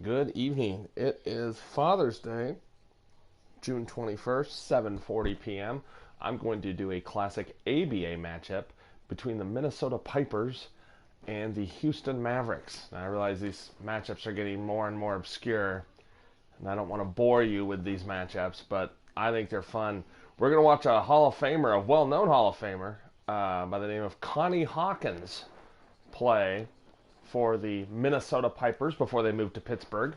Good evening. It is Father's Day, June 21st, 7:40 p.m. I'm going to do a classic ABA matchup between the Minnesota Pipers and the Houston Mavericks. Now, I realize these matchups are getting more and more obscure, and I don't want to bore you with these matchups, but I think they're fun. We're going to watch a Hall of Famer, a well-known Hall of Famer, by the name of Connie Hawkins play for the Minnesota Pipers before they moved to Pittsburgh.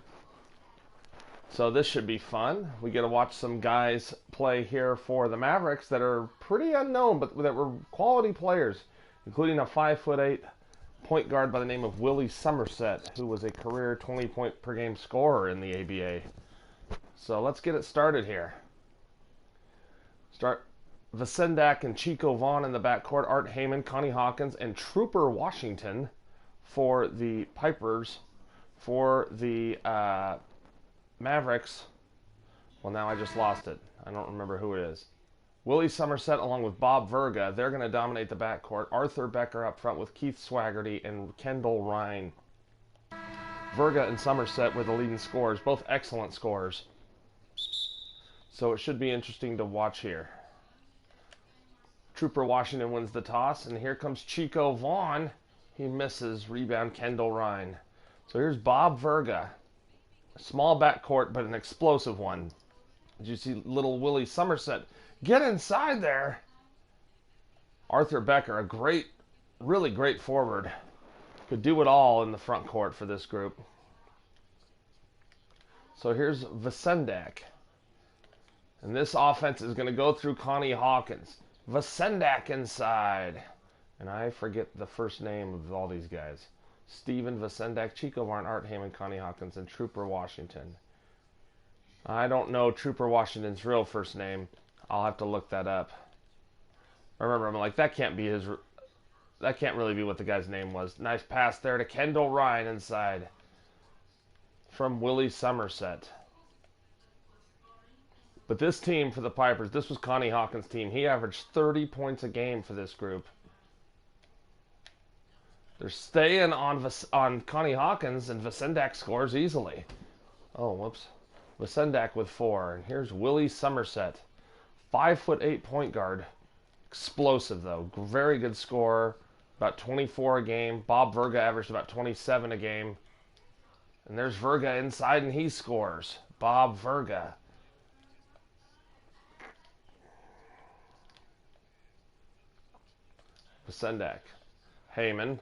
So this should be fun. We get to watch some guys play here for the Mavericks that are pretty unknown, but that were quality players, including a 5'8" point guard by the name of Willie Somerset, who was a career 20-point per game scorer in the ABA. So let's get it started here. Start Vasendak and Chico Vaughn in the backcourt, Art Heyman, Connie Hawkins, and Trooper Washington for the Pipers. For the Mavericks, well, now I just lost it. I don't remember who it is. Willie Somerset along with Bob Verga. They're going to dominate the backcourt. Arthur Becker up front with Keith Swaggerty and Kendall Ryan. Verga and Somerset were the leading scorers, both excellent scorers. So it should be interesting to watch here. Trooper Washington wins the toss, and here comes Chico Vaughn. He misses. Rebound, Kendall Ryan. So here's Bob Verga. A small backcourt, but an explosive one. Did you see little Willie Somerset get inside there? Arthur Becker, a great, really great forward. Could do it all in the front court for this group. So here's Vasendak. And this offense is going to go through Connie Hawkins. Vasendak inside. And I forget the first name of all these guys. Steven Vasendak, Chico Vaughn, Art Heyman, Connie Hawkins, and Trooper Washington. I don't know Trooper Washington's real first name. I'll have to look that up. Remember, I'm like, that can't really be what the guy's name was. Nice pass there to Kendall Ryan inside from Willie Somerset. But this team for the Pipers, this was Connie Hawkins' team. He averaged 30 points a game for this group. They're staying on Connie Hawkins, and Vasendak scores easily. Oh, whoops. Vasendak with 4. And here's Willie Somerset. 5'8" point guard. Explosive, though. Very good scorer. About 24 a game. Bob Verga averaged about 27 a game. And there's Verga inside, and he scores. Bob Verga. Vasendak. Heyman.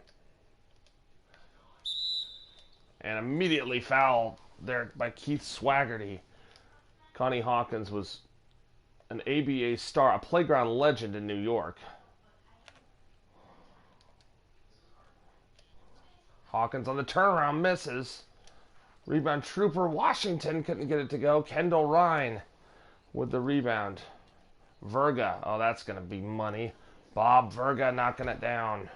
And immediately fouled there by Keith Swaggerty. Connie Hawkins was an ABA star, a playground legend in New York. Hawkins on the turnaround misses. Rebound, Trooper Washington couldn't get it to go. Kendall Ryan with the rebound. Verga, oh, that's going to be money. Bob Verga knocking it down.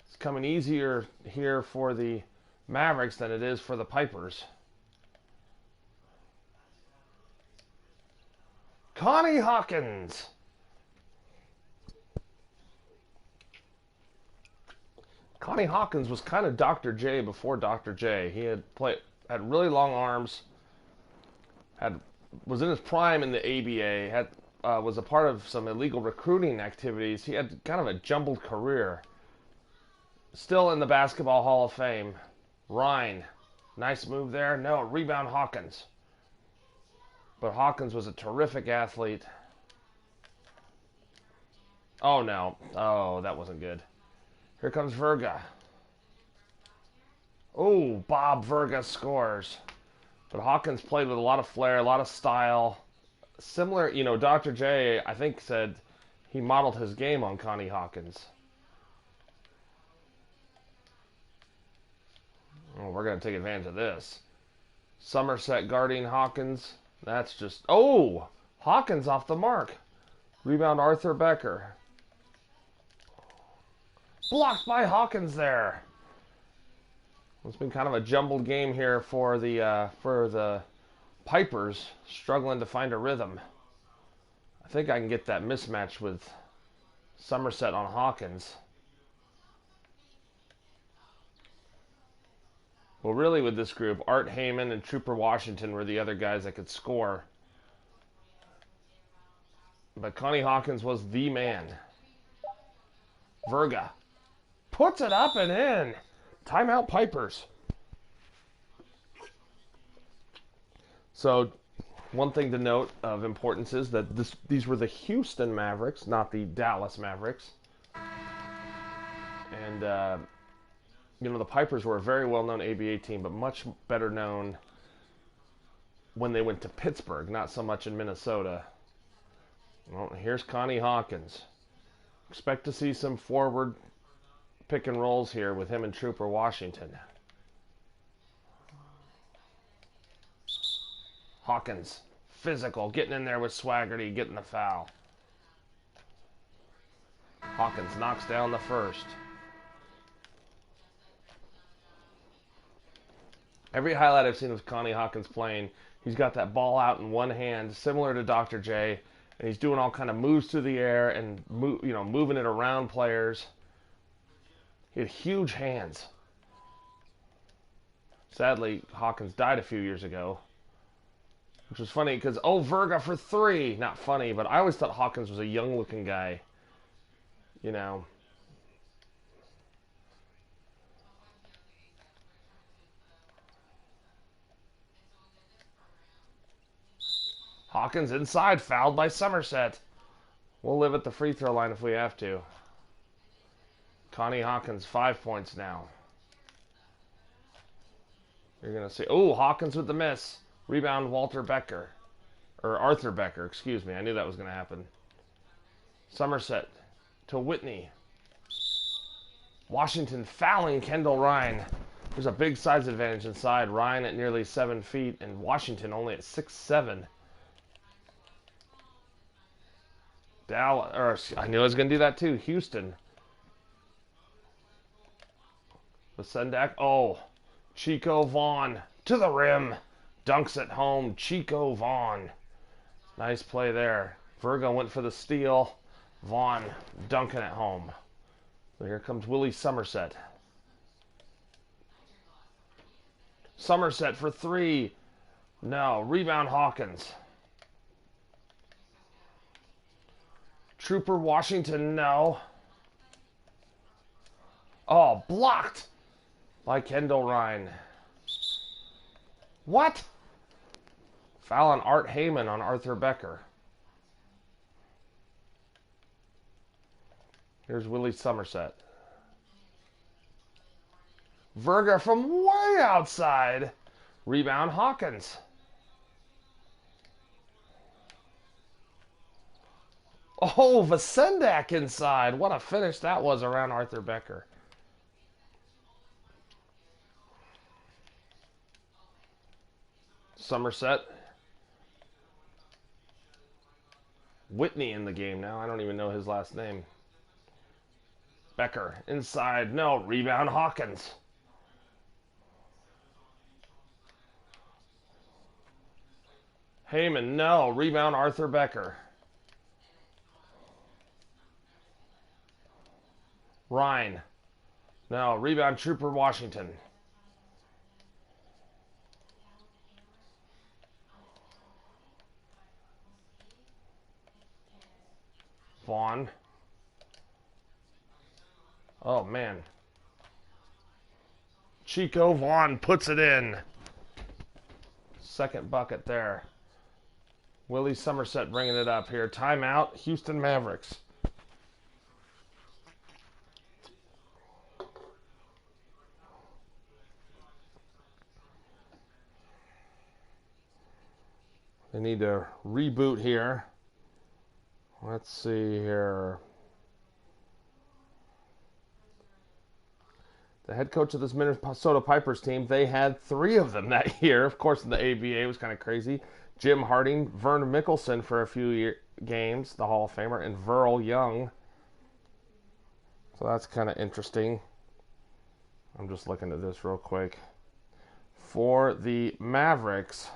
It's coming easier here for the Mavericks than it is for the Pipers. Connie Hawkins. Connie Hawkins was kind of Dr. J before Dr. J. He had really long arms, was in his prime in the ABA, was a part of some illegal recruiting activities. He had kind of a jumbled career. Still in the Basketball Hall of Fame. Ryan. Nice move there. No, rebound Hawkins. But Hawkins was a terrific athlete. Oh, no. Oh, that wasn't good. Here comes Verga. Oh, Bob Verga scores. But Hawkins played with a lot of flair, a lot of style. Similar, Dr. J, I think, said he modeled his game on Connie Hawkins. Oh, we're going to take advantage of this. Somerset guarding Hawkins. That's just... Oh! Hawkins off the mark. Rebound, Arthur Becker. Blocked by Hawkins there. It's been kind of a jumbled game here for the Pipers, struggling to find a rhythm. I think I can get that mismatch with Somerset on Hawkins. Well, really, with this group, Art Heyman and Trooper Washington were the other guys that could score. But Connie Hawkins was the man. Verga puts it up and in. Timeout Pipers. So, one thing to note of importance is that these were the Houston Mavericks, not the Dallas Mavericks. And, the Pipers were a very well-known ABA team, but much better known when they went to Pittsburgh, not so much in Minnesota. Well, here's Connie Hawkins. Expect to see some forward pick and rolls here with him and Trooper Washington. Hawkins, physical, getting in there with Swaggerty, getting the foul. Hawkins knocks down the first. Every highlight I've seen of Connie Hawkins playing, he's got that ball out in one hand, similar to Dr. J, and he's doing all kind of moves through the air and moving it around players. He had huge hands. Sadly, Hawkins died a few years ago, which was funny because, Verga for three. Not funny, but I always thought Hawkins was a young-looking guy. Hawkins inside, fouled by Somerset. We'll live at the free throw line if we have to. Connie Hawkins, 5 points now. You're going to see, Hawkins with the miss. Rebound, Walter Becker. Or Arthur Becker, excuse me. I knew that was going to happen. Somerset to Whitney. Washington fouling Kendall Ryan. There's a big size advantage inside. Ryan at nearly 7 feet and Washington only at 6'7". Dallas, I knew I was going to do that too. Houston. The Sendak. Chico Vaughn to the rim. Dunks at home. Chico Vaughn. Nice play there. Verga went for the steal. Vaughn dunking at home. So here comes Willie Somerset. Somerset for three. No. Rebound Hawkins. Trooper Washington, no. Blocked by Kendall Ryan. What? Foul on Art Heyman on Arthur Becker. Here's Willie Somerset. Verga from way outside. Rebound Hawkins. Vasendak inside. What a finish that was around Arthur Becker. Somerset. Whitney in the game now. I don't even know his last name. Becker inside. No. Rebound Hawkins. Heyman. No. Rebound Arthur Becker. Ryan. No. Rebound Trooper Washington. Vaughn. Oh, man. Chico Vaughn puts it in. Second bucket there. Willie Somerset bringing it up here. Timeout, Houston Mavericks. They need to reboot here. Let's see here. The head coach of this Minnesota Pipers team, they had 3 of them that year. Of course, in the ABA, it was kind of crazy. Jim Harding, Vern Mickelson for a few games, the Hall of Famer, and Verl Young. So that's kind of interesting. I'm just looking at this real quick. For the Mavericks,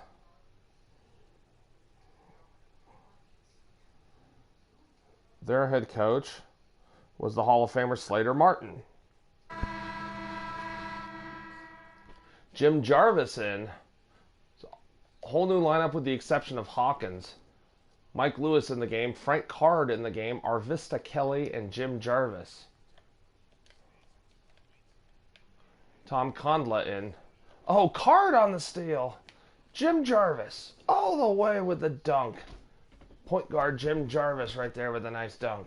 their head coach was the Hall of Famer Slater Martin. Jim Jarvis in. Whole new lineup with the exception of Hawkins. Mike Lewis in the game. Frank Card in the game. Arvista Kelly and Jim Jarvis. Tom Condla in. Oh, Card on the steal. Jim Jarvis. All the way with the dunk. Point guard Jim Jarvis right there with a nice dunk.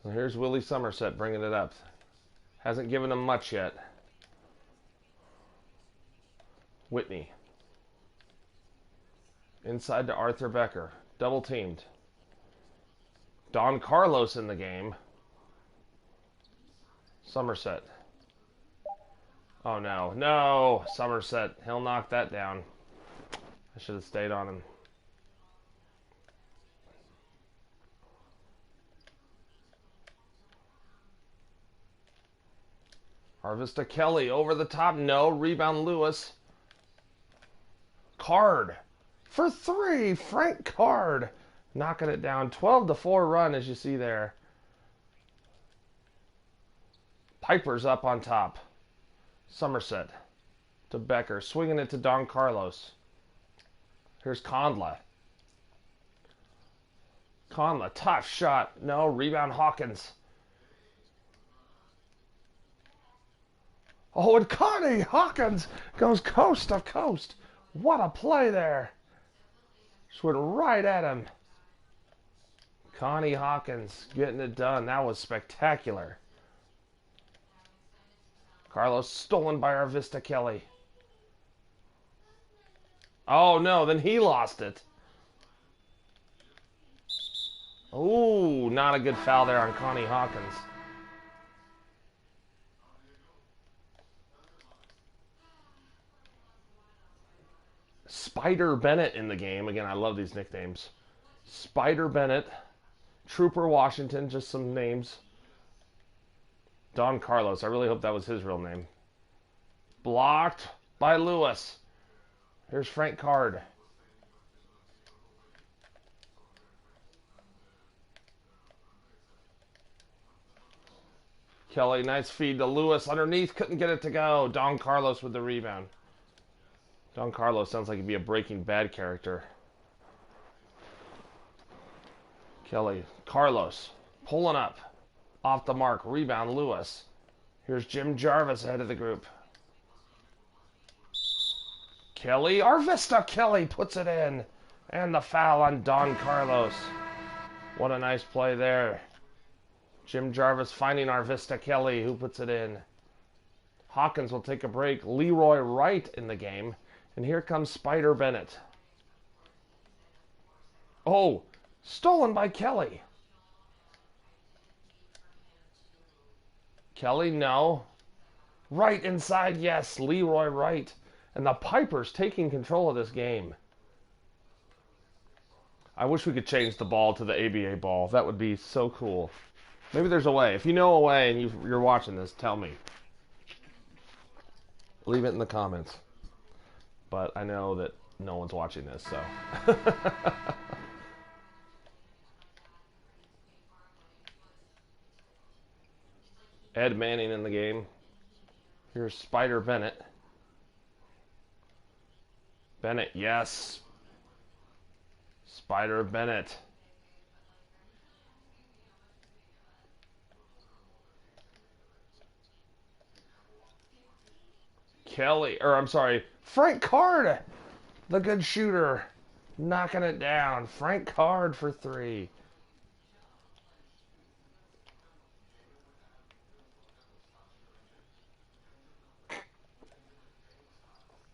So here's Willie Somerset bringing it up. Hasn't given him much yet. Whitney. Inside to Arthur Becker. Double teamed. Don Carlos in the game. Somerset. Oh no. No! Somerset. He'll knock that down. I should have stayed on him. Arvista Kelly over the top. No. Rebound Lewis. Card. For three. Frank Card. Knocking it down. 12-4 run as you see there. Piper's up on top. Somerset. To Becker. Swinging it to Don Carlos. Here's Condla. Condla. Tough shot. No. Rebound Hawkins. Oh, and Connie Hawkins goes coast to coast. What a play there. Just went right at him. Connie Hawkins getting it done. That was spectacular. Carlos stolen by Arvista Kelly. Oh, no. Then he lost it. Ooh, not a good foul there on Connie Hawkins. Spider Bennett in the game. Again, I love these nicknames. Spider Bennett. Trooper Washington. Just some names. Don Carlos. I really hope that was his real name. Blocked by Lewis. Here's Frank Card. Kelly, nice feed to Lewis. Underneath, couldn't get it to go. Don Carlos with the rebound. Don Carlos sounds like he'd be a Breaking Bad character. Kelly. Carlos. Pulling up. Off the mark. Rebound Lewis. Here's Jim Jarvis ahead of the group. Kelly. Arvista Kelly puts it in. And the foul on Don Carlos. What a nice play there. Jim Jarvis finding Arvista Kelly, who puts it in. Hawkins will take a break. Leroy Wright in the game. And here comes Spider Bennett. Oh, stolen by Kelly. Kelly, no. Right inside, yes. Leroy Wright. And the Pipers taking control of this game. I wish we could change the ball to the ABA ball. That would be so cool. Maybe there's a way. If you know a way and you're watching this, tell me. Leave it in the comments. But I know that no one's watching this, so. Ed Manning in the game. Here's Spider Bennett. Bennett, yes. Spider Bennett. Frank Card, the good shooter, knocking it down. Frank Card for three.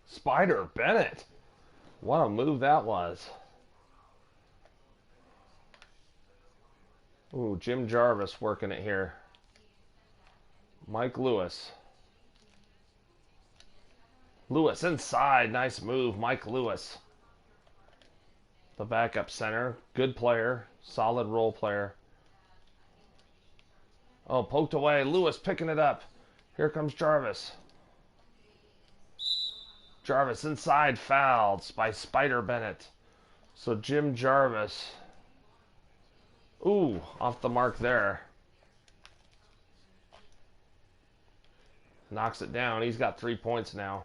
Spider Bennett. What a move that was. Ooh, Jim Jarvis working it here. Mike Lewis. Lewis inside. Nice move. Mike Lewis. The backup center. Good player. Solid role player. Oh, poked away. Lewis picking it up. Here comes Jarvis. Jarvis inside. Fouled by Spider Bennett. So Jim Jarvis. Ooh, off the mark there. Knocks it down. He's got 3 points now.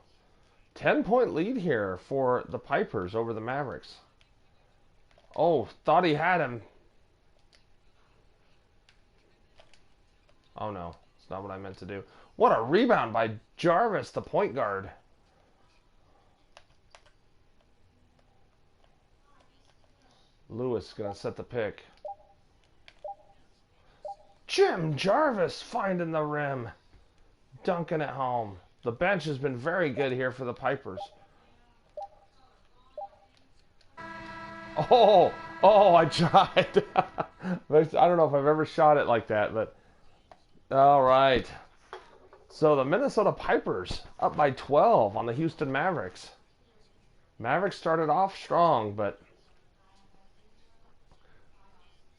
10-point lead here for the Pipers over the Mavericks. Oh, thought he had him. Oh no, it's not what I meant to do. What a rebound by Jarvis, the point guard. Lewis gonna set the pick. Jim Jarvis finding the rim. Dunking it home. The bench has been very good here for the Pipers. Oh, I tried. I don't know if I've ever shot it like that, but all right. So the Minnesota Pipers up by 12 on the Houston Mavericks. Mavericks started off strong, but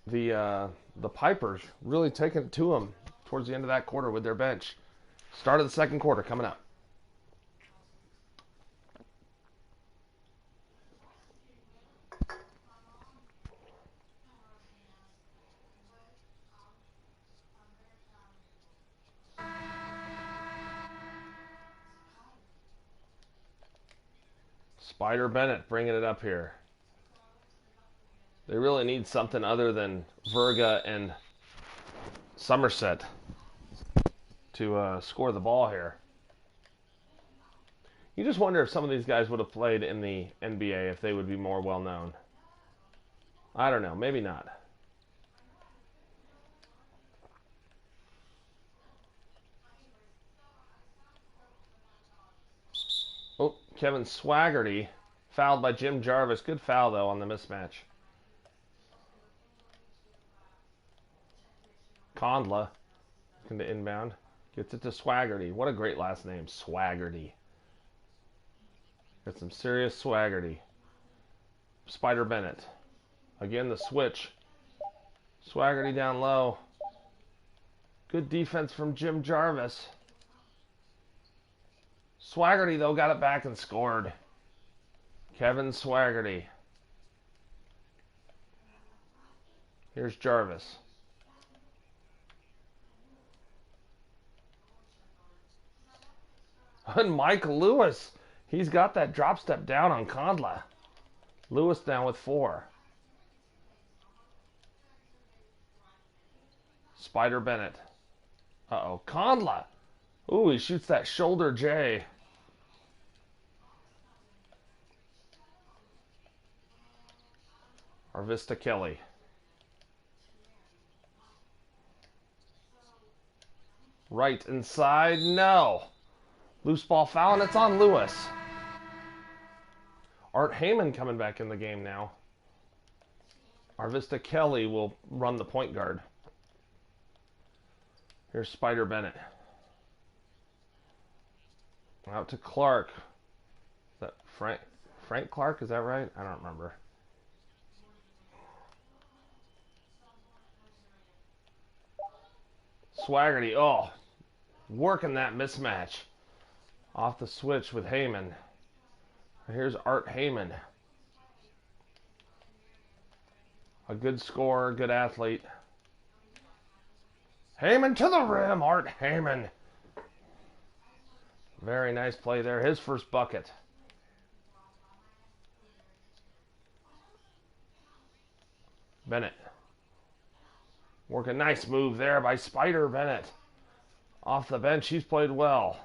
the Pipers really taking it to them towards the end of that quarter with their bench. Start of the second quarter coming up. Spider Bennett bringing it up here. They really need something other than Verga and Somerset to score the ball here. You just wonder if some of these guys would have played in the NBA if they would be more well known. I don't know, maybe not. Oh, Kevin Swaggerty fouled by Jim Jarvis. Good foul though on the mismatch. Condla into inbound. Gets it to Swaggerty. What a great last name, Swaggerty. Got some serious Swaggerty. Spider Bennett. Again, the switch. Swaggerty down low. Good defense from Jim Jarvis. Swaggerty, though, got it back and scored. Kevin Swaggerty. Here's Jarvis. And Mike Lewis. He's got that drop step down on Condla. Lewis down with 4. Spider Bennett. Uh-oh. Condla. Ooh, he shoots that shoulder J. Arvista Kelly. Right inside. No. Loose ball foul, and it's on Lewis. Art Heyman coming back in the game now. Arvista Kelly will run the point guard. Here's Spider Bennett. Out to Clark. Is that Frank Clark? Is that right? I don't remember. Swaggerty. Oh, working that mismatch. Off the switch with Heyman. Here's Art Heyman. A good scorer, good athlete. Heyman to the rim, Art Heyman. Very nice play there. His first bucket. Bennett. Work a nice move there by Spider Bennett. Off the bench, he's played well.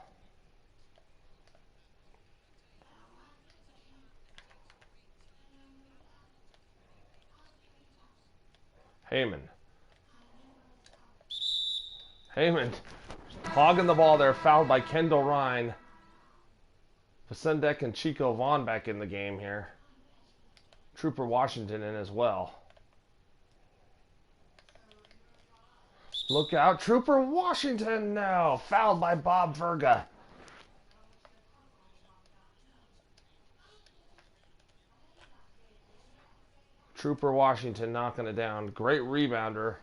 Heyman. Heyman hogging the ball there, fouled by Kendall Ryan. Vasendek and Chico Vaughn back in the game here. Trooper Washington in as well. Look out, Trooper Washington now, fouled by Bob Verga. Trooper Washington knocking it down. Great rebounder.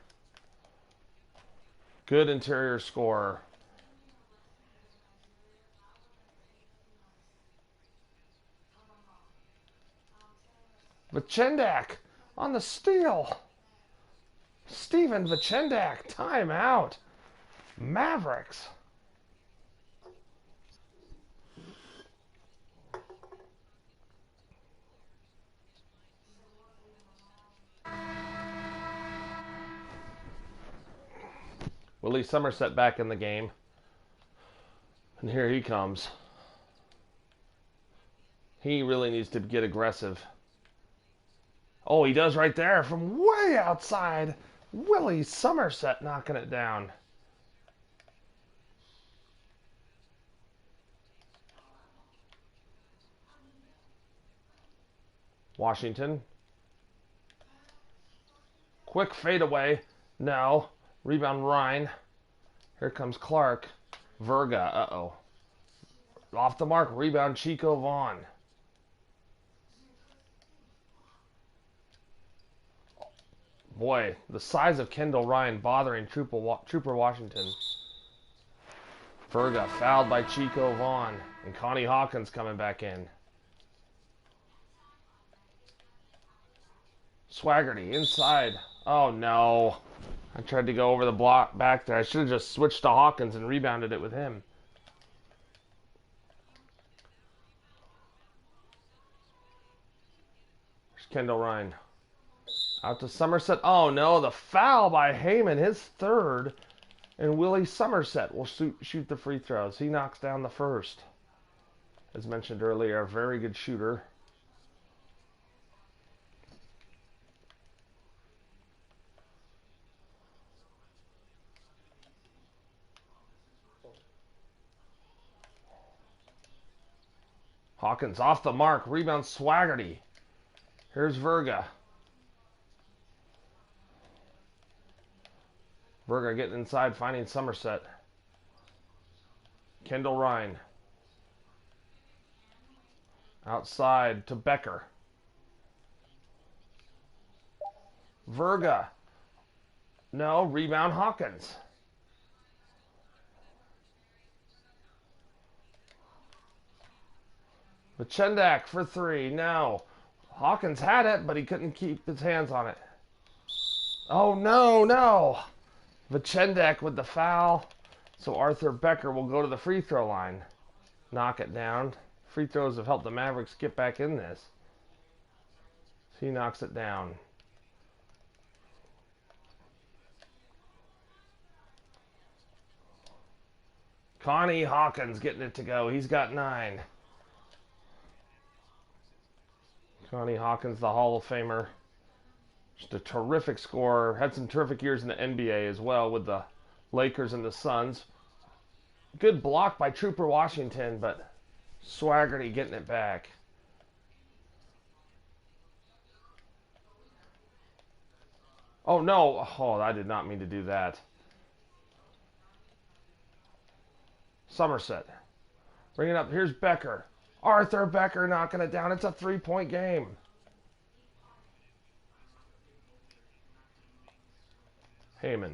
Good interior scorer. Vichendak on the steal. Steven Vichendak, timeout. Mavericks. Willie Somerset back in the game. And here he comes. He really needs to get aggressive. Oh, he does right there from way outside. Willie Somerset knocking it down. Washington. Quick fadeaway. No. Rebound Ryan. Here comes Clark. Verga. Uh-oh. Off the mark. Rebound Chico Vaughn. Boy, the size of Kendall Ryan bothering Trooper Washington. Verga fouled by Chico Vaughn. And Connie Hawkins coming back in. Swaggerty inside. Oh no. I tried to go over the block back there. I should have just switched to Hawkins and rebounded it with him. There's Kendall Ryan. Out to Somerset. Oh no, the foul by Heyman, his third. And Willie Somerset will shoot the free throws. He knocks down the first. As mentioned earlier, a very good shooter. Hawkins off the mark. Rebound Swaggerty. Here's Verga. Verga getting inside, finding Somerset. Kendall Ryan. Outside to Becker. Verga. No, rebound Hawkins. Vichendak for three. No. Hawkins had it, but he couldn't keep his hands on it. Oh, no, no. Vichendak with the foul. So Arthur Becker will go to the free throw line. Knock it down. Free throws have helped the Mavericks get back in this. So he knocks it down. Connie Hawkins getting it to go. He's got 9. Connie Hawkins, the Hall of Famer. Just a terrific scorer. Had some terrific years in the NBA as well with the Lakers and the Suns. Good block by Trooper Washington, but Swaggerty getting it back. Oh, no. Oh, I did not mean to do that. Somerset. Bring it up. Here's Becker. Arthur Becker knocking it down. It's a 3-point game. Heyman.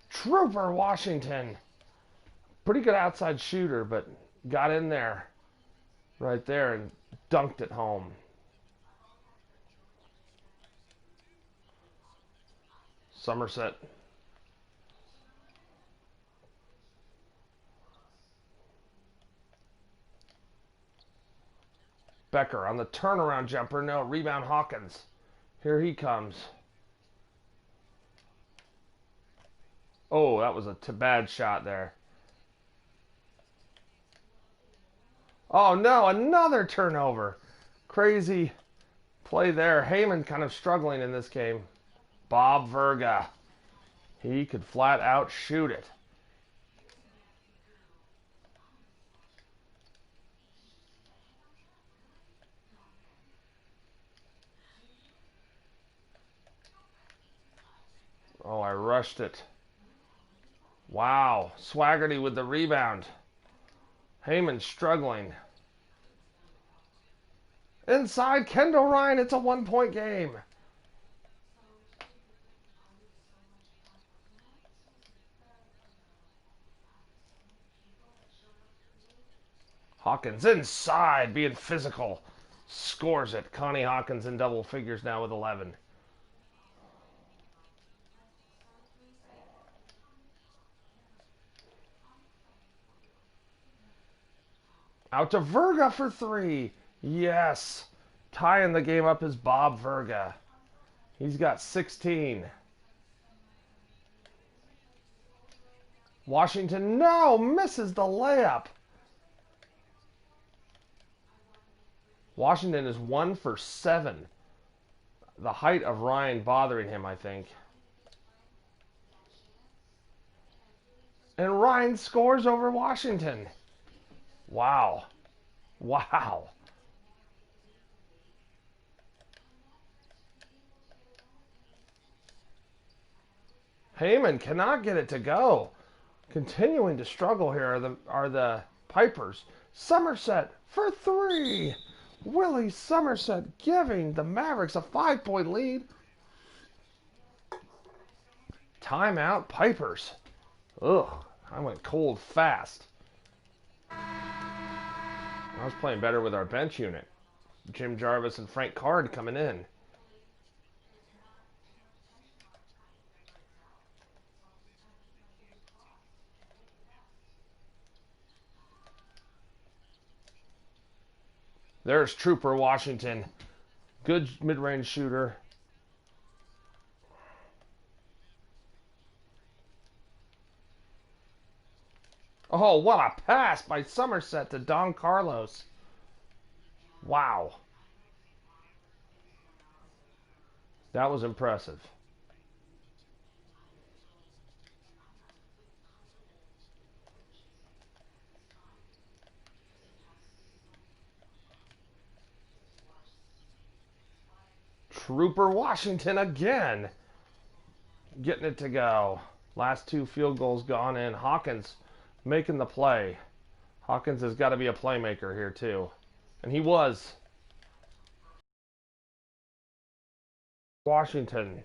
Trooper Washington. Pretty good outside shooter, but got in there right there and dunked it home. Somerset. Becker on the turnaround jumper. No, rebound Hawkins. Here he comes. Oh, that was a bad shot there. Oh, no, another turnover. Crazy play there. Heyman kind of struggling in this game. Bob Verga. He could flat out shoot it. Oh, I rushed it. Wow. Swaggerty with the rebound. Heyman struggling. Inside Kendall Ryan. It's a 1-point game. Hawkins inside, being physical. Scores it. Connie Hawkins in double figures now with 11. Out to Verga for 3. Yes. Tying the game up is Bob Verga. He's got 16. Washington, no, misses the layup. Washington is 1 for 7. The height of Ryan bothering him, I think. And Ryan scores over Washington. Wow. Wow. Heyman cannot get it to go. Continuing to struggle here are the Pipers. Somerset for 3. Willie Somerset giving the Mavericks a 5-point lead. Timeout, Pipers. Ugh, I went cold fast. I was playing better with our bench unit. Jim Jarvis and Frank Card coming in. There's Trooper Washington. Good mid-range shooter. Oh, what a pass by Somerset to Don Carlos. Wow. That was impressive. Trooper Washington again. Getting it to go. Last 2 field goals gone in. Hawkins making the play. Hawkins has got to be a playmaker here too. And he was. Washington.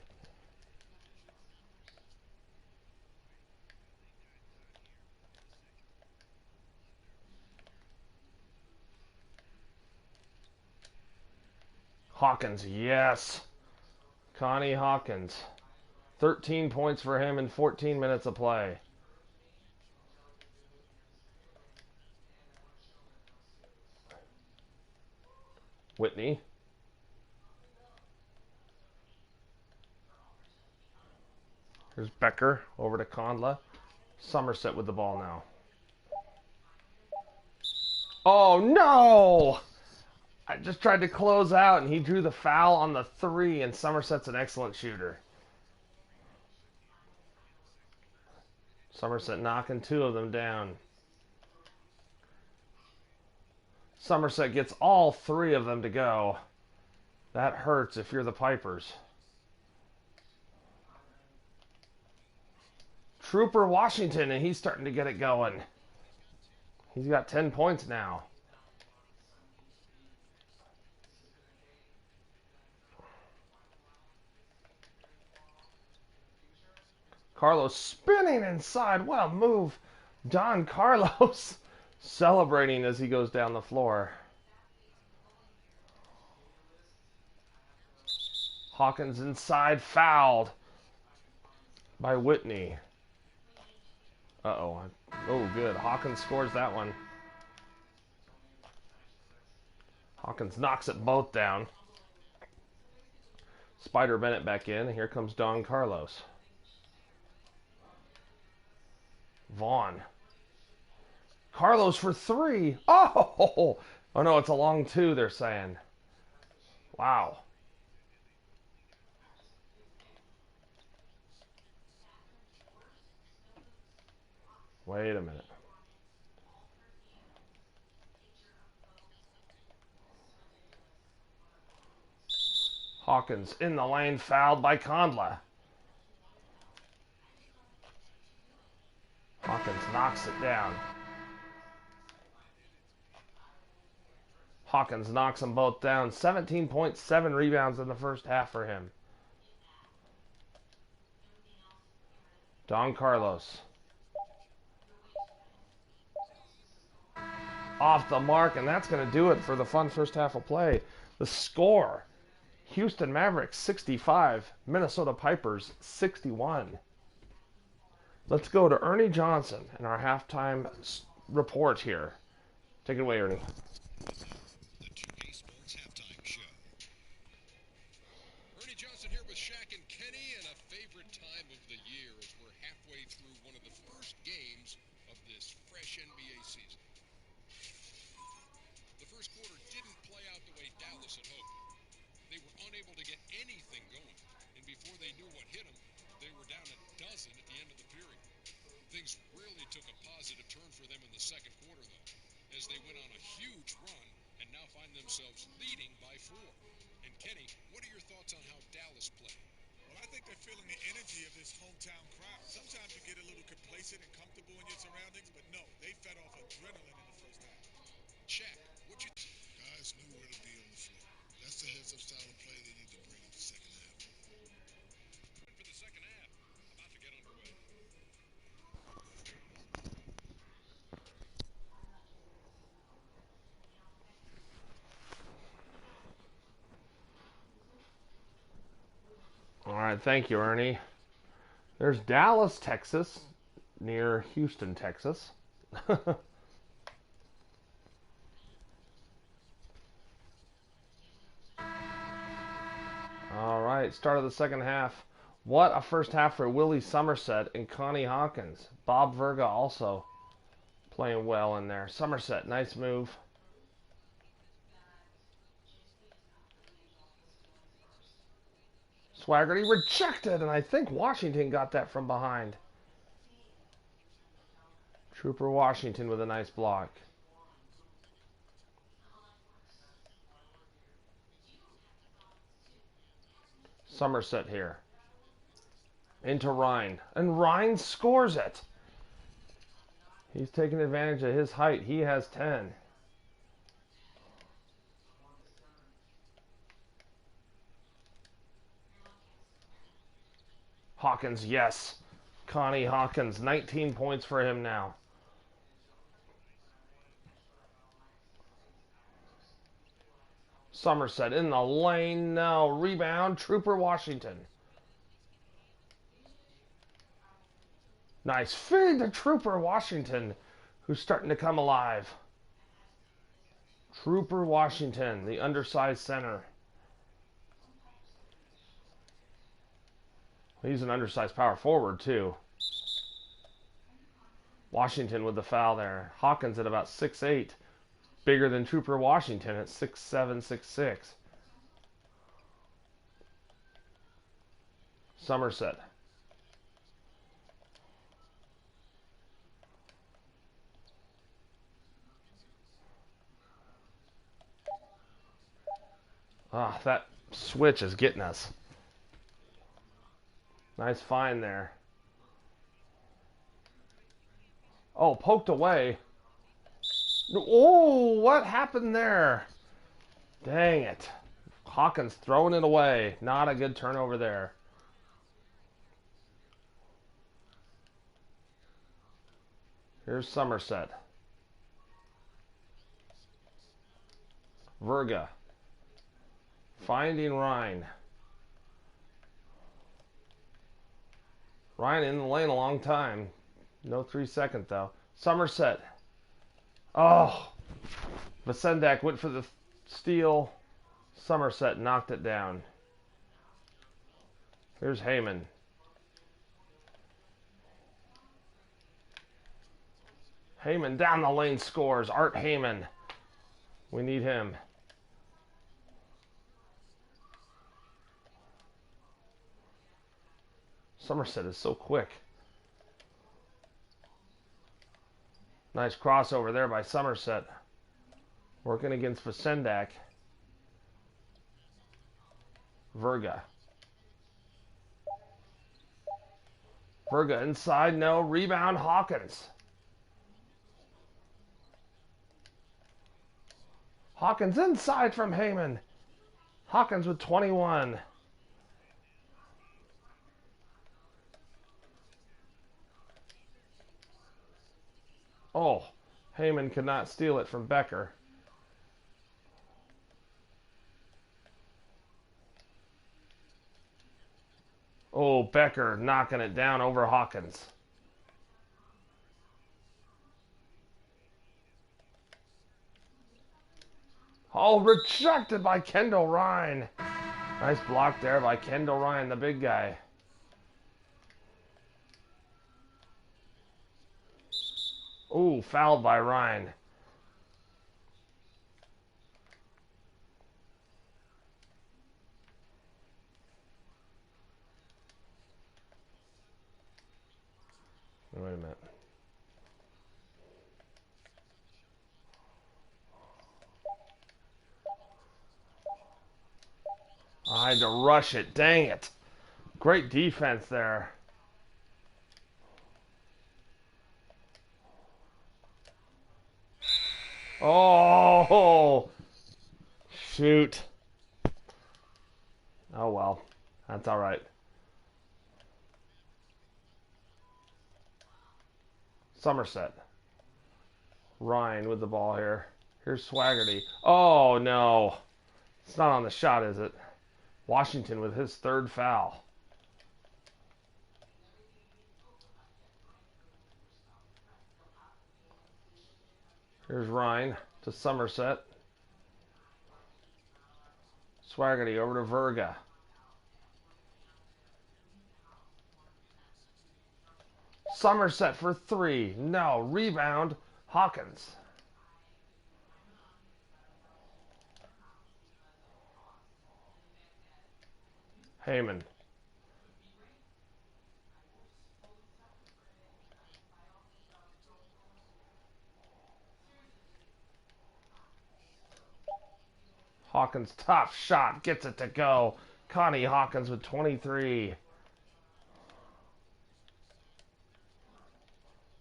Hawkins, yes. Connie Hawkins. 13 points for him in 14 minutes of play. Whitney. Here's Becker over to Conla. Somerset with the ball now. Oh, no! I just tried to close out, and he drew the foul on the 3, and Somerset's an excellent shooter. Somerset knocking 2 of them down. Somerset gets all 3 of them to go. That hurts if you're the Pipers. Trooper Washington, and he's starting to get it going. He's got 10 points now. Carlos spinning inside. What a move. Don Carlos celebrating as he goes down the floor. Hawkins inside, fouled by Whitney. Uh-oh. Oh, good. Hawkins scores that one. Hawkins knocks it both down. Spider Bennett back in. Here comes Don Carlos. Vaughn. Carlos for 3. Oh! Oh no, it's a long 2, they're saying. Wow. Wait a minute. Hawkins in the lane, fouled by Conla. Hawkins knocks it down. Hawkins knocks them both down. 17.7 rebounds in the first half for him. Don Carlos. Off the mark, and that's going to do it for the fun first half of play. The score, Houston Mavericks 65, Minnesota Pipers 61. Let's go to Ernie Johnson and our halftime report here. Take it away, Ernie. The 2K Sports Halftime Show. Ernie Johnson Sitting here with Shaq and Kenny, and a favorite time of the year as we're halfway through one of the first games of this fresh NBA season. The first quarter didn't play out the way Dallas had hoped. They were unable to get anything going, and before they knew what hit them, they were down a dozen at the end of the period. Things really took a positive turn for them in the second quarter, though, as they went on a huge run and now find themselves leading by 4. And Kenny, what are your thoughts on how Dallas played? Well, I think they're feeling the energy of this hometown crowd. Sometimes you get a little complacent and comfortable in your surroundings, but no, they fed off adrenaline in the first half. Shaq, what you Guys knew where to be on the floor. That's the heads-up style of play they need to bring in the second half. for the second half about to get underway? All right, thank you, Ernie. There's Dallas, Texas, near Houston, Texas. All right, start of the second half. What a first half for Willie Somerset and Connie Hawkins. Bob Verga also playing well in there. Somerset, nice move. Swaggerty rejected, and I think Washington got that from behind. Trooper Washington with a nice block. Somerset here. Into Rhine. And Rhine scores it. He's taking advantage of his height. He has 10. Hawkins, yes. Connie Hawkins, 19 points for him now. Somerset in the lane. No. Rebound. Trooper Washington. Nice feed to Trooper Washington, who's starting to come alive. Trooper Washington, the undersized center. He's an undersized power forward, too. Washington with the foul there. Hawkins at about 6'8". Bigger than Trooper Washington at 6'7", 6'6". Somerset. Ah, that switch is getting us. Nice find there. Oh, poked away. Oh, what happened there? Dang it. Hawkins throwing it away. Not a good turnover there. Here's Somerset. Verga. Finding Rhine. Rhine in the lane a long time. No 3-second though. Somerset. Oh. Vasendak went for the steal. Somerset knocked it down. Here's Heyman. Heyman down the lane scores. Art Heyman. We need him. Somerset is so quick. Nice crossover there by Somerset. Working against Vasendak. Verga. Verga inside, no. Rebound, Hawkins. Hawkins inside from Heyman. Hawkins with 21. Oh, Heyman could not steal it from Becker. Oh, Becker knocking it down over Hawkins. Oh, rejected by Kendall Rhine. Nice block there by Kendall Ryan, the big guy. Ooh, fouled by Ryan. Wait a minute. I had to rush it. Dang it. Great defense there. Oh, shoot. Oh, well. That's all right. Somerset. Ryan with the ball here. Here's Swaggerty. Oh, no. It's not on the shot, is it? Washington with his third foul. Here's Ryan to Somerset. Swaggerty over to Verga. Somerset for three. No. Rebound. Hawkins. Heyman. Hawkins, tough shot. Gets it to go. Connie Hawkins with 23.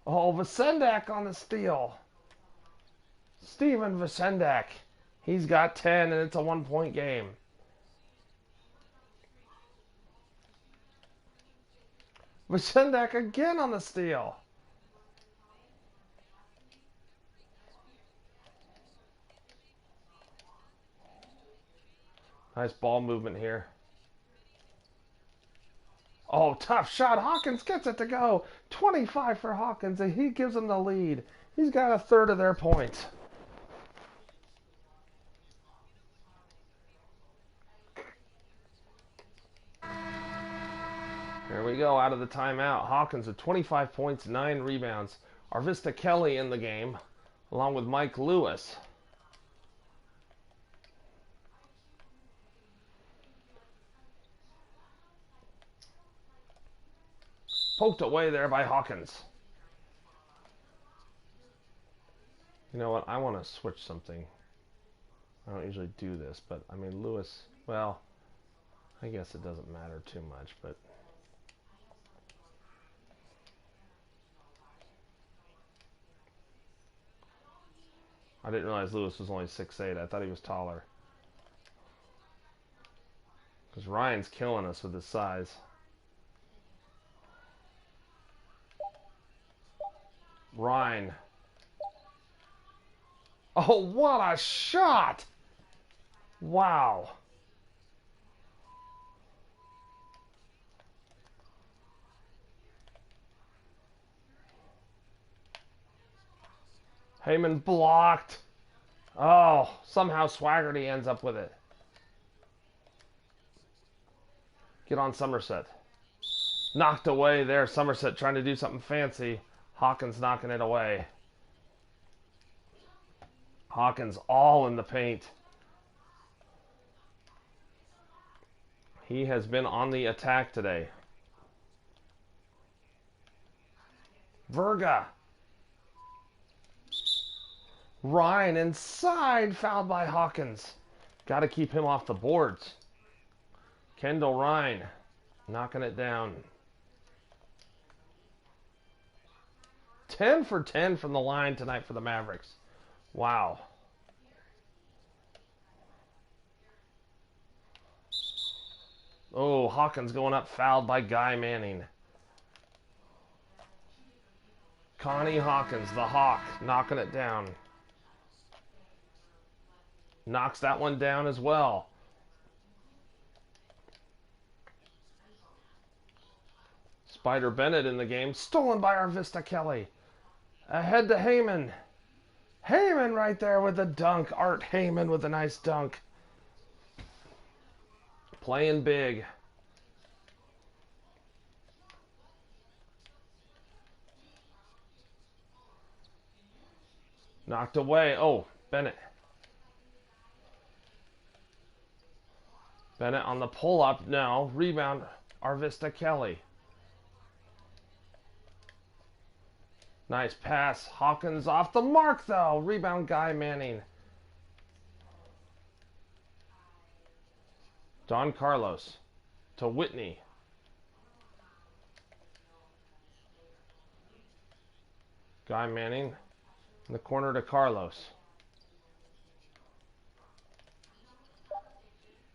Oh, Vasendak on the steal. Steven Vasendak. He's got 10, and it's a 1-point game. Vasendak again on the steal. Nice ball movement here. Oh, tough shot. Hawkins gets it to go. 25 for Hawkins, and he gives them the lead. He's got a third of their points. Here we go, out of the timeout. Hawkins with 25 points, 9 rebounds. Arvista Kelly in the game, along with Mike Lewis. Poked away there by Hawkins. You know what? I want to switch something. I don't usually do this, but I mean, Lewis, well, I guess it doesn't matter too much, but I didn't realize Lewis was only 6'8". I thought he was taller. Because Ryan's killing us with his size. Ryan. Oh, what a shot! Wow. Heyman blocked. Oh, somehow Swaggerty ends up with it. Get on Somerset. Knocked away there. Somerset trying to do something fancy. Hawkins knocking it away. Hawkins all in the paint. He has been on the attack today. Verga. Ryan inside, fouled by Hawkins. Got to keep him off the boards. Kendall Ryan knocking it down. 10 for 10 from the line tonight for the Mavericks. Wow. Oh, Hawkins going up, fouled by Guy Manning. Connie Hawkins, the Hawk, knocking it down. Knocks that one down as well. Spider Bennett in the game. Stolen by Arvista Kelly. Ahead to Heyman. Heyman right there with the dunk. Art Heyman with a nice dunk. Playing big. Knocked away. Oh, Bennett. Bennett on the pull-up. No. Rebound. Arvista Kelly. Nice pass. Hawkins off the mark, though. Rebound, Guy Manning. Don Carlos to Whitney. Guy Manning in the corner to Carlos.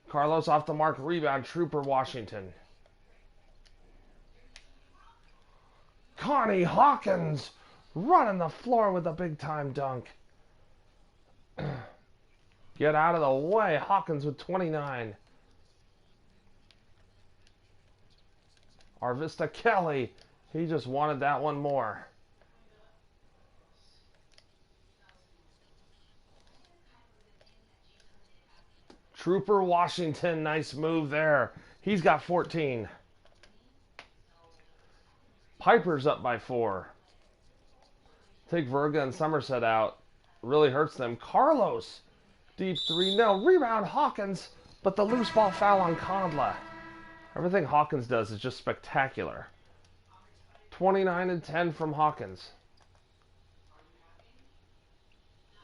Carlos off the mark. Rebound, Trooper Washington. Connie Hawkins running the floor with a big-time dunk. Get out of the way. Hawkins with 29. Arvista Kelly. He just wanted that one more. Trooper Washington. Nice move there. He's got 14. Piper's up by 4. Take Verga and Somerset out. Really hurts them. Carlos. Deep 3. No. Rebound Hawkins. But the loose ball foul on Condla. Everything Hawkins does is just spectacular. 29 and 10 from Hawkins.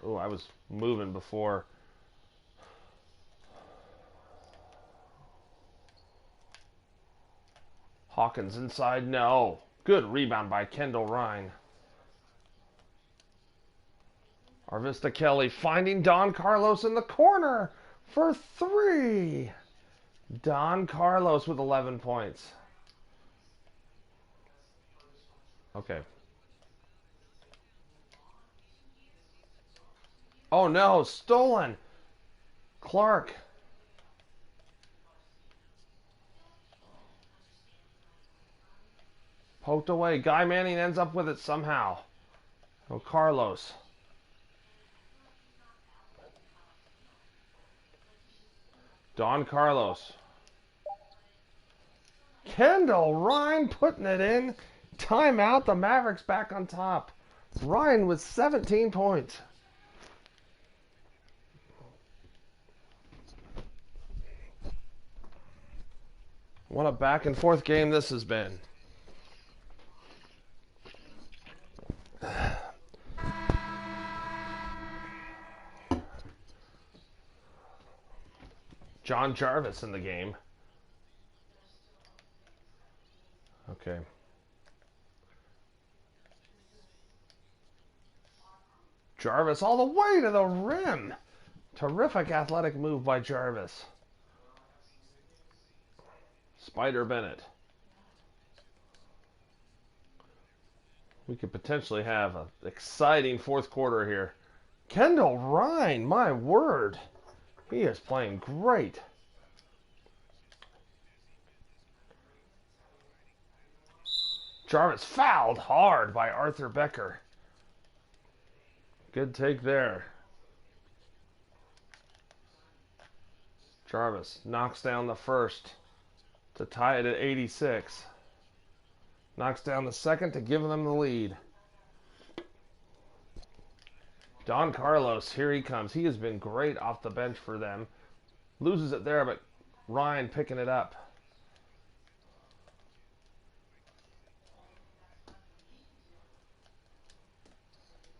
Oh, I was moving before. Hawkins inside. No. Good rebound by Kendall Ryan. Arvista Kelly finding Don Carlos in the corner for 3. Don Carlos with 11 points. Okay. Oh no, stolen. Clark. Poked away. Guy Manning ends up with it somehow. Oh, Carlos. Don Carlos. Kendall Ryan putting it in. Timeout. The Mavericks back on top. Ryan with 17 points. What a back and forth game this has been. John Jarvis in the game. Okay. Jarvis all the way to the rim. Terrific athletic move by Jarvis. Spider Bennett. We could potentially have an exciting fourth quarter here. Kendall Ryan, my word. He is playing great. Jarvis fouled hard by Arthur Becker. Good take there. Jarvis knocks down the first to tie it at 86. Knocks down the second to give them the lead. Don Carlos, here he comes. He has been great off the bench for them. Loses it there, but Ryan picking it up.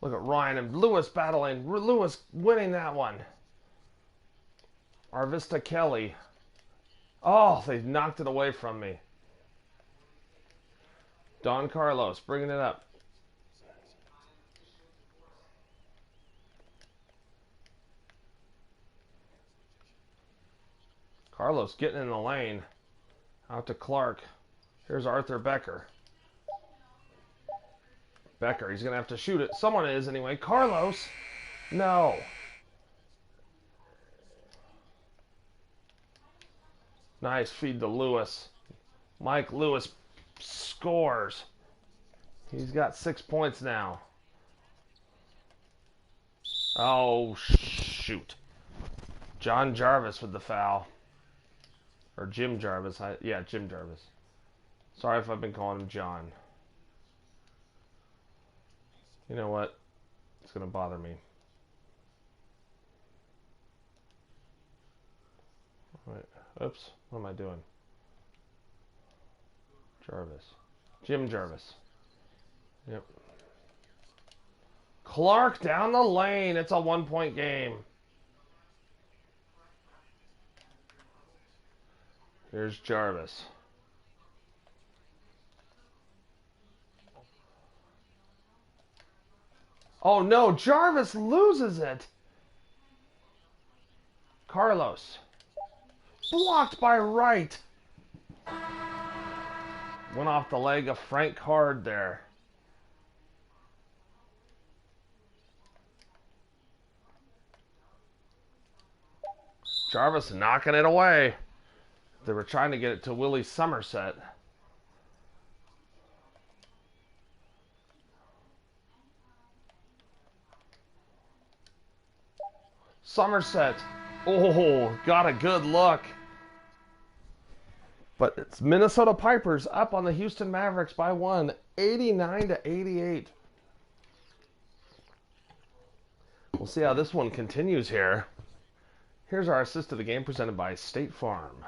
Look at Ryan and Lewis battling. Lewis winning that one. Arvista Kelly. Oh, they knocked it away from me. Don Carlos bringing it up. Carlos getting in the lane. Out to Clark. Here's Arthur Becker. Becker, he's going to have to shoot it. Someone is anyway. Carlos. No. Nice feed to Lewis. Mike Lewis scores. He's got 6 points now. Oh, shoot. John Jarvis with the foul. Or Jim Jarvis. Yeah, Jim Jarvis. Sorry if I've been calling him John. You know what? It's going to bother me. Wait. Oops. What am I doing? Jarvis. Jim Jarvis. Yep. Clark down the lane. It's a 1-point game. Here's Jarvis. Oh no, Jarvis loses it. Carlos. Blocked by Wright. Went off the leg of Frank Hard there. Jarvis knocking it away. They were trying to get it to Willie Somerset. Somerset. Oh, got a good look. But it's Minnesota Pipers up on the Houston Mavericks by 1, 89-88. We'll see how this one continues here. Here's our assist of the game presented by State Farm.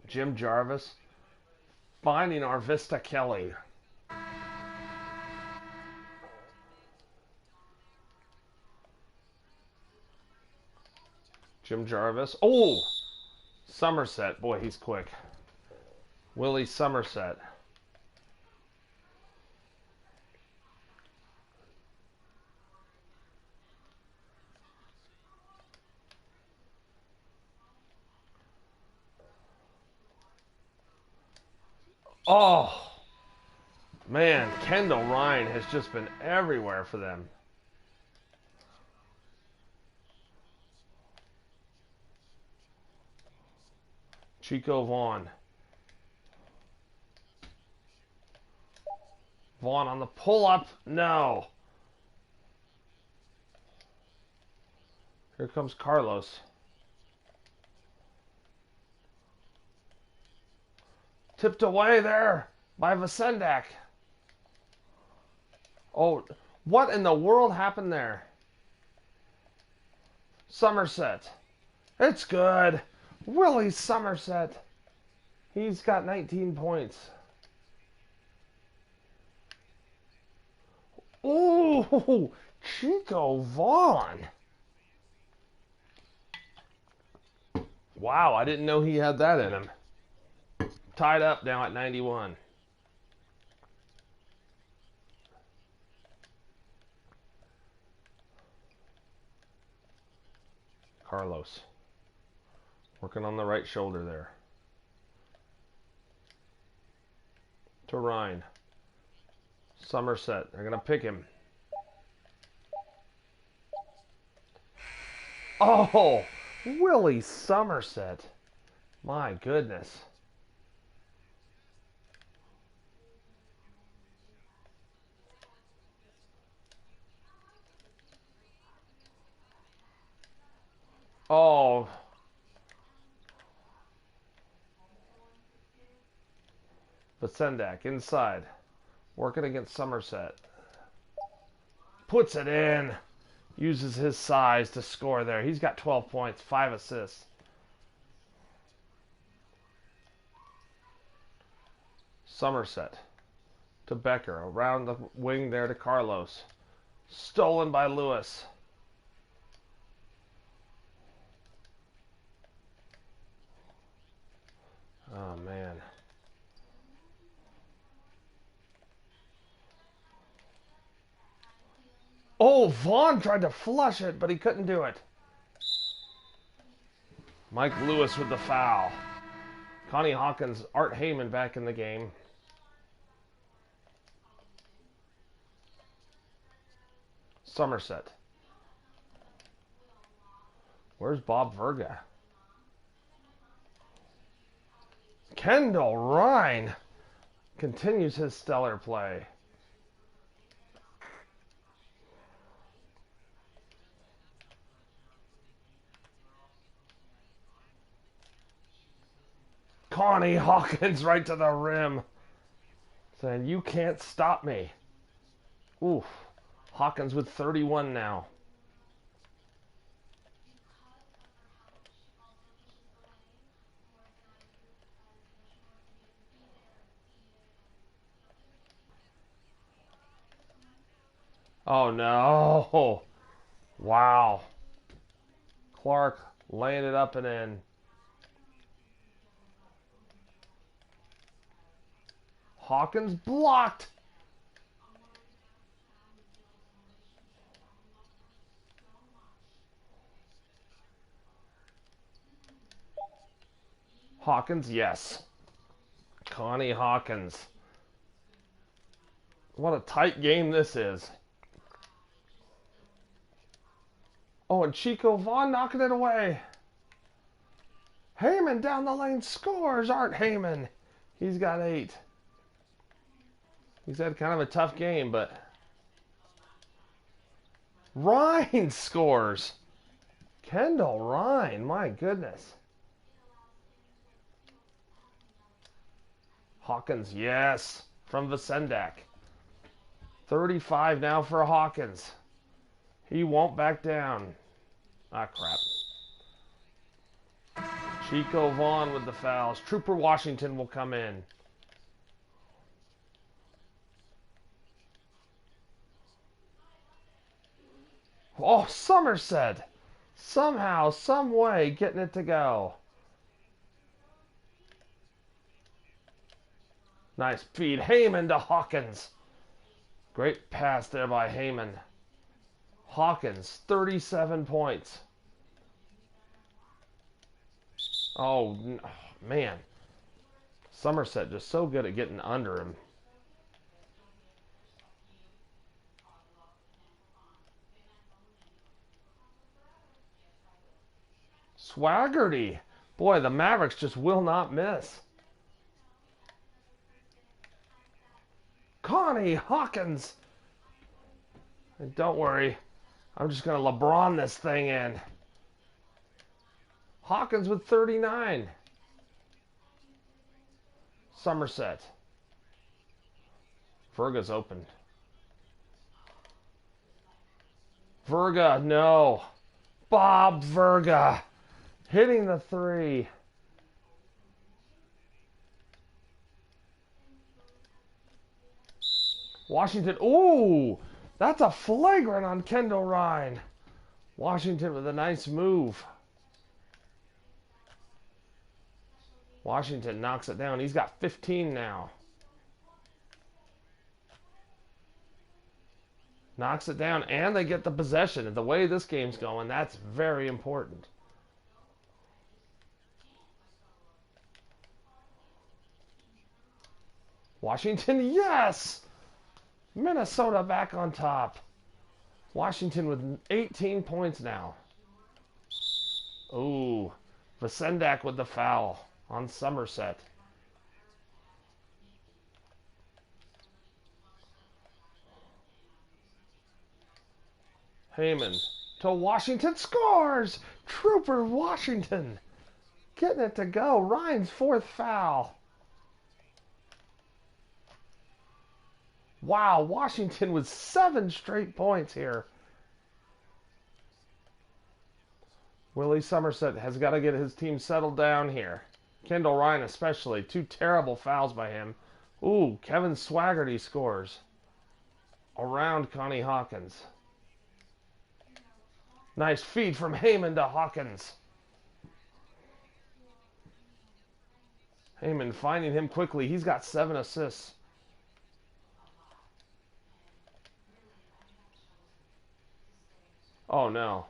Jim Jarvis finding Arvista Kelly. Jim Jarvis. Oh! Somerset. Boy, he's quick. Willie Somerset. Oh! Man, Kendall Ryan has just been everywhere for them. Chico Vaughn. Vaughn on the pull-up. No. Here comes Carlos. Tipped away there by Vasendak. Oh, what in the world happened there? Somerset. It's good. Willie Somerset. He's got 19 points. Ooh, Chico Vaughn. Wow, I didn't know he had that in him. Tied up now at 91. Carlos. Working on the right shoulder there. To Ryan. Somerset. They're going to pick him. Oh, Willie Somerset. My goodness. Oh. Vasendak inside. Working against Somerset. Puts it in. Uses his size to score there. He's got 12 points, 5 assists. Somerset to Becker. Around the wing there to Carlos. Stolen by Lewis. Oh, man. Oh, Vaughn tried to flush it, but he couldn't do it. Mike Lewis with the foul. Connie Hawkins, Art Heyman back in the game. Somerset. Where's Bob Verga? Kendall Ryan continues his stellar play. Connie Hawkins right to the rim. Saying, you can't stop me. Oof. Hawkins with 31 now. Oh no. Wow. Clark laying it up and in. Hawkins blocked. Hawkins, yes. Connie Hawkins. What a tight game this is. Oh, and Chico Vaughn knocking it away. Heyman down the lane scores. Art Heyman. He's got 8. He's had kind of a tough game, but Ryan scores. Kendall Ryan, my goodness. Hawkins, yes, from Vasendak. 35 now for Hawkins. He won't back down. Ah, crap. Chico Vaughn with the fouls. Trooper Washington will come in. Oh, Somerset. Somehow, some way, getting it to go. Nice feed. Heyman to Hawkins. Great pass there by Heyman. Hawkins, 37 points. Oh, man. Somerset just so good at getting under him. Swaggerty. Boy, the Mavericks just will not miss. Connie Hawkins. And don't worry. I'm just going to LeBron this thing in. Hawkins with 39. Somerset. Verga's open. Verga, no. Bob Verga. Hitting the 3. Washington. Ooh, that's a flagrant on Kendall Ryan. Washington with a nice move. Washington knocks it down. He's got 15 now. Knocks it down, and they get the possession. And the way this game's going, that's very important. Washington, yes! Minnesota back on top. Washington with 18 points now. Ooh, Vasendak with the foul on Somerset. Heyman to Washington, scores! Trooper Washington getting it to go. Ryan's 4th foul. Wow, Washington with 7 straight points here. Willie Somerset has got to get his team settled down here. Kendall Ryan especially. 2 terrible fouls by him. Ooh, Kevin Swaggerty scores. Around Connie Hawkins. Nice feed from Heyman to Hawkins. Heyman finding him quickly. He's got 7 assists. Oh no,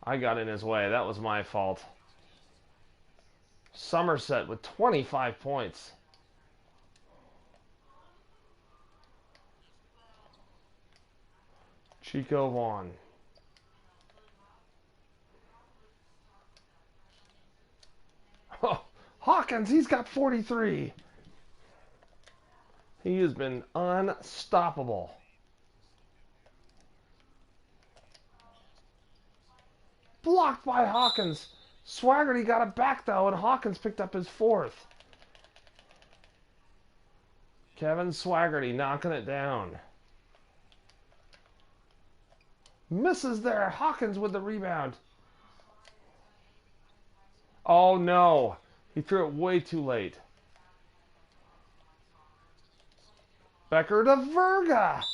I got in his way. That was my fault. Somerset with 25 points. Chico Vaughn. Oh, Hawkins, he's got 43. He has been unstoppable. Blocked by Hawkins. Swaggerty got it back though, and Hawkins picked up his 4th. Kevin Swaggerty knocking it down. Misses there. Hawkins with the rebound. Oh no. He threw it way too late. Becker to Verga.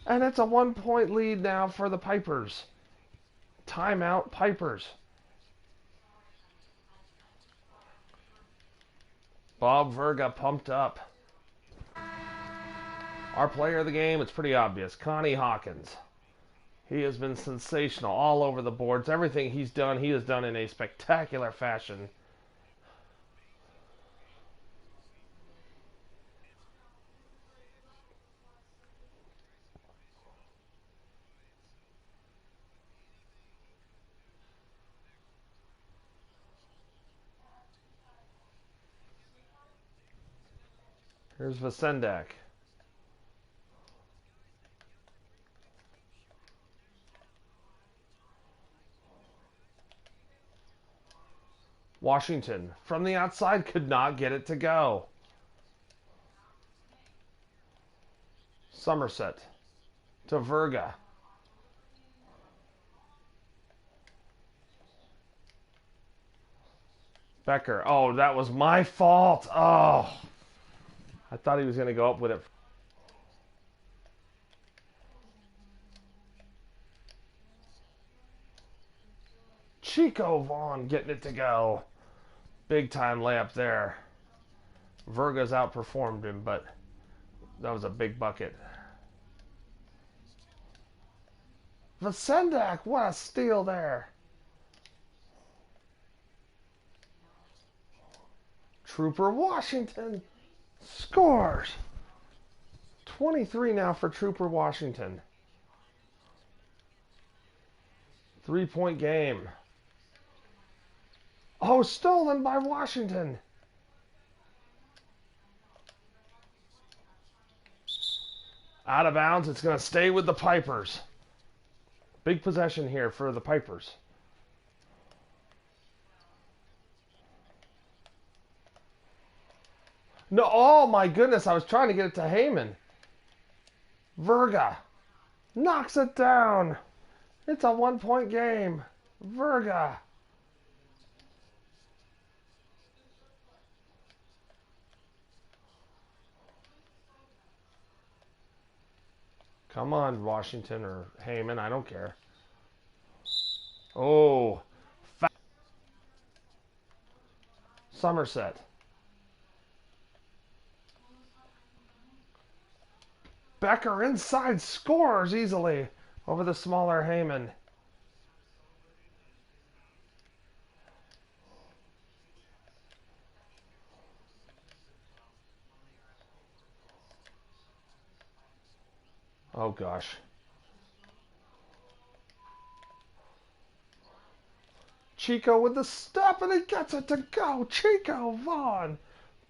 And it's a 1-point lead now for the Pipers. Timeout, Pipers. Bob Verga pumped up. Our player of the game, it's pretty obvious. Connie Hawkins. He has been sensational all over the boards. Everything he's done, he has done in a spectacular fashion. Here's Vasendak. Washington, from the outside, could not get it to go. Somerset to Verga. Becker. Oh, that was my fault. Oh. I thought he was going to go up with it. Chico Vaughn getting it to go. Big time layup there. Verga's outperformed him, but that was a big bucket. Vasendak, what a steal there. Trooper Washington scores. 23 now for Trooper Washington. 3-point game. Oh, stolen by Washington. Out of bounds. It's going to stay with the Pipers. Big possession here for the Pipers. No, oh my goodness, I was trying to get it to Heyman. Verga knocks it down. It's a 1-point game. Verga. Come on, Washington or Heyman, I don't care. Oh. Somerset. Becker inside scores easily over the smaller Heyman. Oh gosh. Chico with the step and he gets it to go. Chico Vaughn.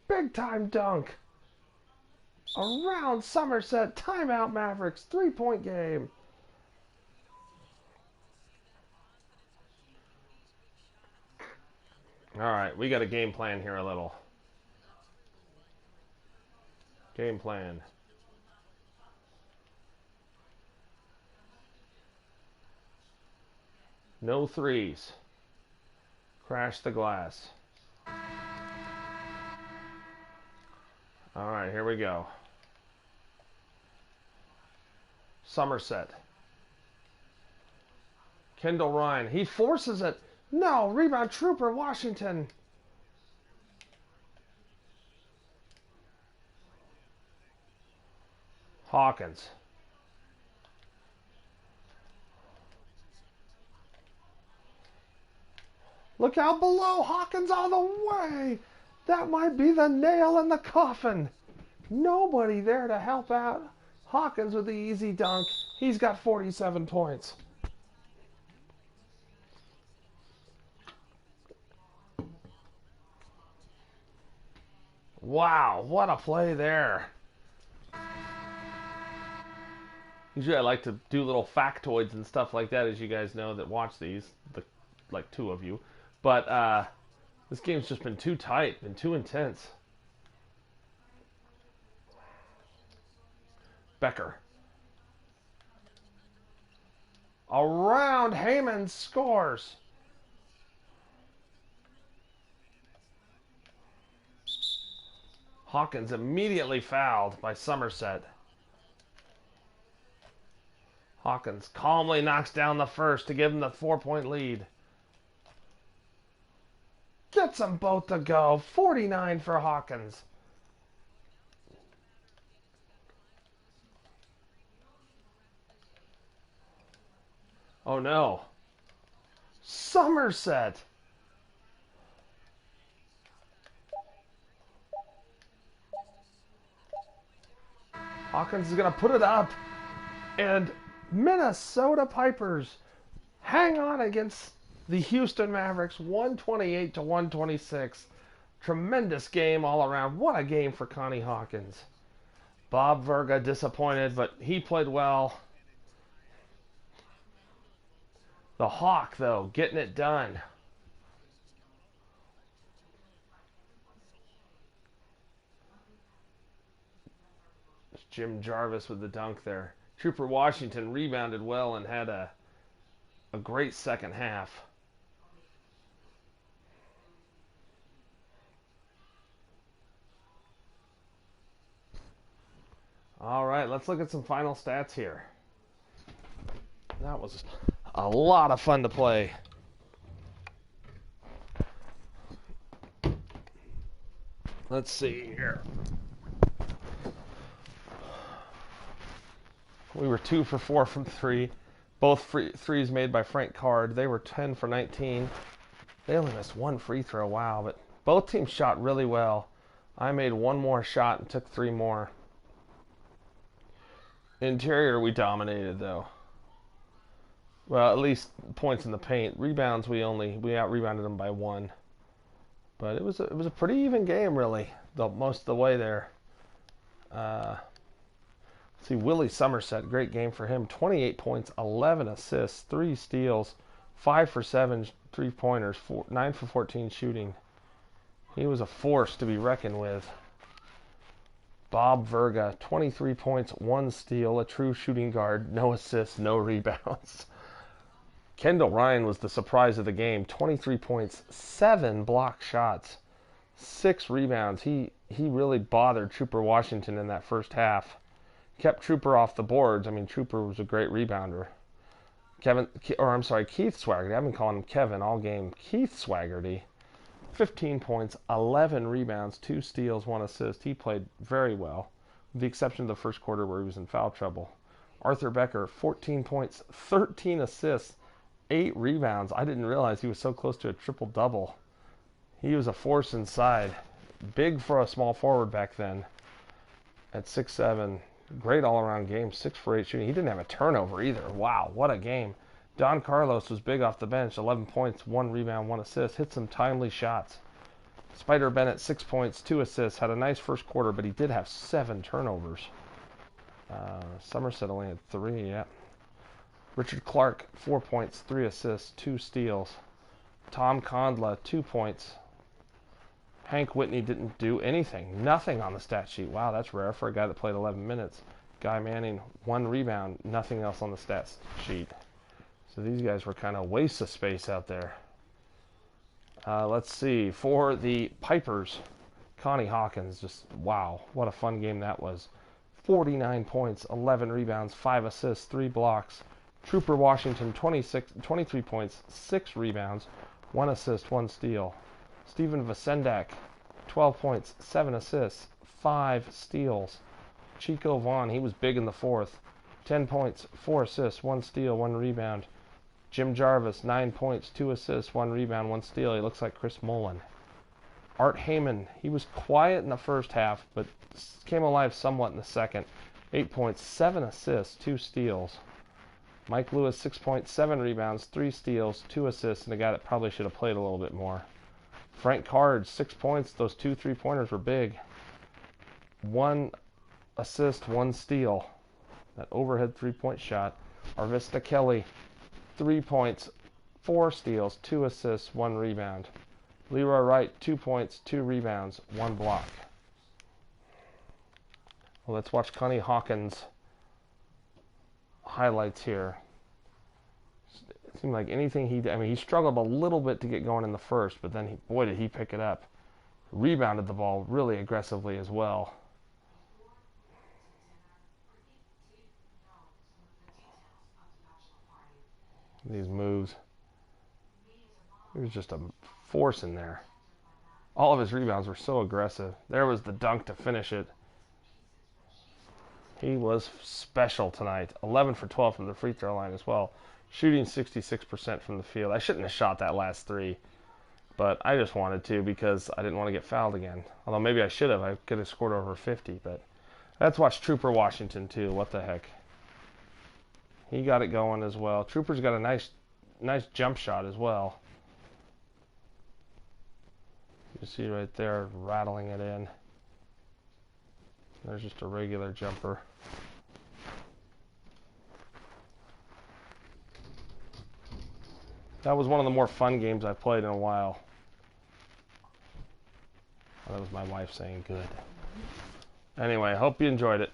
Big time dunk. Around Somerset. Timeout Mavericks. 3-point game. Alright, we got a game plan here a little. Game plan. No threes. Crash the glass. Alright, here we go. Somerset. Kendall Ryan. He forces it. No, rebound Trooper Washington. Hawkins. Look out below. Hawkins all the way. That might be the nail in the coffin. Nobody there to help out. Hawkins with the easy dunk. He's got 47 points. Wow, what a play there. Usually I like to do little factoids and stuff like that, as you guys know that watch these, like 2 of you. But this game's just been too tight, been too intense. Becker. Around, Heyman scores. Hawkins immediately fouled by Somerset. Hawkins calmly knocks down the first to give him the 4-point lead. Gets them both to go. 49 for Hawkins. Oh no. Somerset. Hawkins is going to put it up. And Minnesota Pipers hang on against the Houston Mavericks 128 to 126. Tremendous game all around. What a game for Connie Hawkins. Bob Verga disappointed, but he played well. The Hawk, though, getting it done. It's Jim Jarvis with the dunk there. Trooper Washington rebounded well and had a great second half. All right, let's look at some final stats here. That was a lot of fun to play. Let's see here. We were 2 for 4 from 3. Both threes made by Frank Card. They were 10 for 19. They only missed one free throw. Wow, but both teams shot really well. I made one more shot and took 3 more. Interior, we dominated, though. Well, at least points in the paint. Rebounds, we out-rebounded them by 1. But it was a pretty even game, really, most of the way there. See, Willie Somerset, great game for him. 28 points, 11 assists, 3 steals, 5 for 7 3-pointers, 9 for 14 shooting. He was a force to be reckoned with. Bob Verga, 23 points, 1 steal, a true shooting guard, no assists, no rebounds. Kendall Ryan was the surprise of the game. 23 points, 7 block shots, 6 rebounds. He really bothered Trooper Washington in that first half. Kept Trooper off the boards. I mean, Trooper was a great rebounder. Keith Swaggerty. I've been calling him Kevin all game. Keith Swaggerty, 15 points, 11 rebounds, 2 steals, 1 assist. He played very well, with the exception of the first quarter where he was in foul trouble. Arthur Becker, 14 points, 13 assists, 8 rebounds. I didn't realize he was so close to a triple-double. He was a force inside. Big for a small forward back then at 6'7". Great all-around game, 6 for 8 shooting. He didn't have a turnover either. Wow, what a game. Don Carlos was big off the bench, 11 points, 1 rebound, 1 assist. Hit some timely shots. Spider Bennett, 6 points, 2 assists. Had a nice first quarter, but he did have 7 turnovers. Somerset only had 3, yeah. Richard Clark, 4 points, 3 assists, 2 steals. Tom Condla, 2 points. Hank Whitney didn't do anything. Nothing on the stat sheet. Wow, that's rare for a guy that played 11 minutes. Guy Manning, 1 rebound. Nothing else on the stats sheet. So these guys were kind of wastes of space out there. Let's see. For the Pipers, Connie Hawkins, just wow. What a fun game that was. 49 points, 11 rebounds, 5 assists, 3 blocks. Trooper Washington, 23 points, 6 rebounds, 1 assist, 1 steal. Steven Vasendak, 12 points, 7 assists, 5 steals. Chico Vaughn, he was big in the fourth. 10 points, 4 assists, 1 steal, 1 rebound. Jim Jarvis, 9 points, 2 assists, 1 rebound, 1 steal. He looks like Chris Mullen. Art Heyman, he was quiet in the first half, but came alive somewhat in the second. 8 points, 7 assists, 2 steals. Mike Lewis, 6 points, 7 rebounds, 3 steals, 2 assists, and a guy that probably should have played a little bit more. Frank Card, 6 points. Those 2 3-pointers were big. 1 assist, 1 steal. That overhead 3-point shot. Arvista Kelly, 3 points, 4 steals, 2 assists, 1 rebound. Leroy Wright, 2 points, 2 rebounds, 1 block. Well, let's watch Connie Hawkins highlights here. It seemed like anything he did, I mean, he struggled a little bit to get going in the first, but then, boy, did he pick it up. Rebounded the ball really aggressively as well. These moves. He was just a force in there. All of his rebounds were so aggressive. There was the dunk to finish it. He was special tonight. 11 for 12 from the free throw line as well. Shooting 66% from the field. I shouldn't have shot that last three, but I just wanted to because I didn't want to get fouled again. Although maybe I should have. I could have scored over 50, but let's watch Trooper Washington too. What the heck? He got it going as well. Trooper's got a nice jump shot as well. You see right there, rattling it in. There's just a regular jumper. That was one of the more fun games I've played in a while. Oh, that was my wife saying good. Anyway, I hope you enjoyed it.